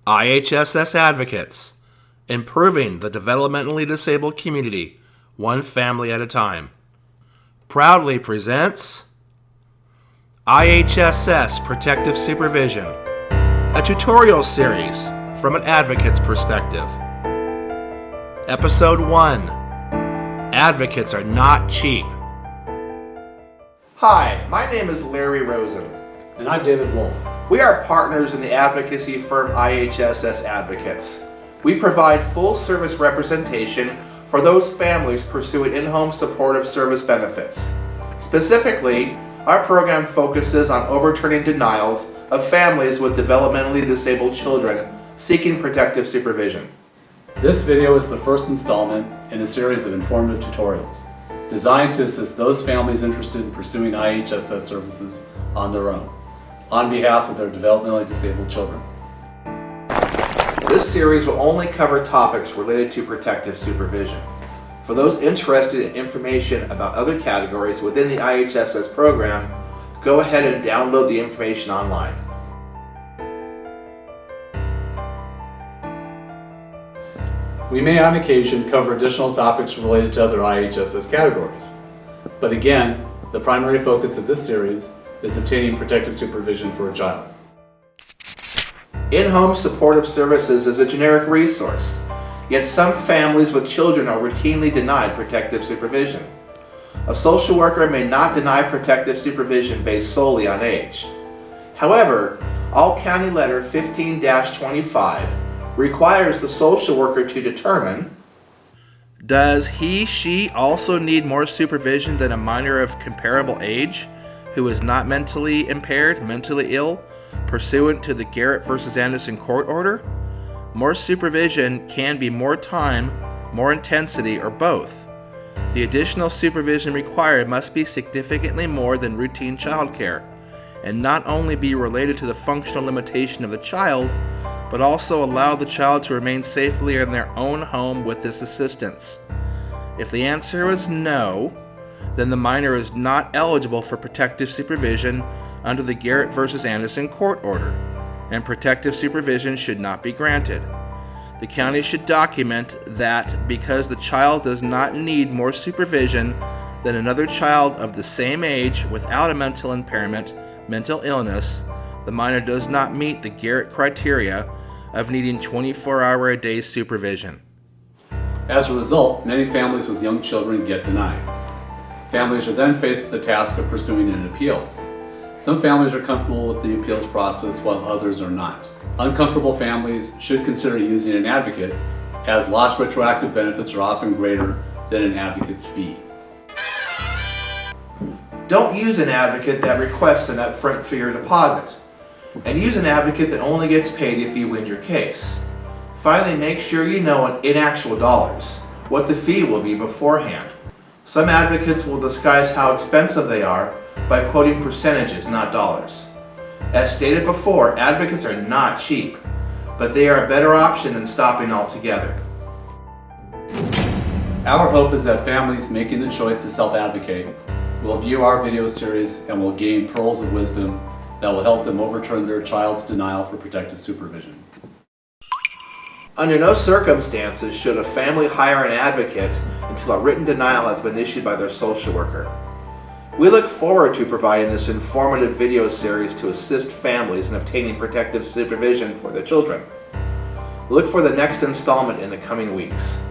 IHSS Advocates, improving the developmentally disabled community, one family at a time, proudly presents IHSS Protective Supervision, a tutorial series from an advocate's perspective. Episode 1, Advocates are not cheap. Hi, my name is Larry Rosen. And I'm David Wolf. We are partners in the advocacy firm IHSS Advocates. We provide full service representation for those families pursuing in-home supportive service benefits. Specifically, our program focuses on overturning denials of families with developmentally disabled children seeking protective supervision. This video is the first installment in a series of informative tutorials designed to assist those families interested in pursuing IHSS services on their own, on behalf of their developmentally disabled children. This series will only cover topics related to protective supervision. For those interested in information about other categories within the IHSS program, go ahead and download the information online. We may on occasion cover additional topics related to other IHSS categories. But again, the primary focus of this series is obtaining protective supervision for a child. In-home supportive services is a generic resource, yet some families with children are routinely denied protective supervision. A social worker may not deny protective supervision based solely on age. However, All County Letter 15-25 requires the social worker to determine: does he/she also need more supervision than a minor of comparable age who is not mentally impaired, mentally ill, pursuant to the Garrett v. Anderson court order? More supervision can be more time, more intensity, or both. The additional supervision required must be significantly more than routine child care, and not only be related to the functional limitation of the child, but also allow the child to remain safely in their own home with this assistance. If the answer is no, then the minor is not eligible for protective supervision under the Garrett v. Anderson court order, and protective supervision should not be granted. The county should document that because the child does not need more supervision than another child of the same age without a mental impairment, mental illness, the minor does not meet the Garrett criteria of needing 24-hour-a-day supervision. As a result, many families with young children get denied. Families are then faced with the task of pursuing an appeal. Some families are comfortable with the appeals process while others are not. Uncomfortable families should consider using an advocate, as lost retroactive benefits are often greater than an advocate's fee. Don't use an advocate that requests an upfront fee or deposit, and use an advocate that only gets paid if you win your case. Finally, make sure you know in actual dollars what the fee will be beforehand. Some advocates will disguise how expensive they are by quoting percentages, not dollars. As stated before, advocates are not cheap, but they are a better option than stopping altogether. Our hope is that families making the choice to self-advocate will view our video series and will gain pearls of wisdom that will help them overturn their child's denial for protective supervision. Under no circumstances should a family hire an advocate until a written denial has been issued by their social worker. We look forward to providing this informative video series to assist families in obtaining protective supervision for their children. Look for the next installment in the coming weeks.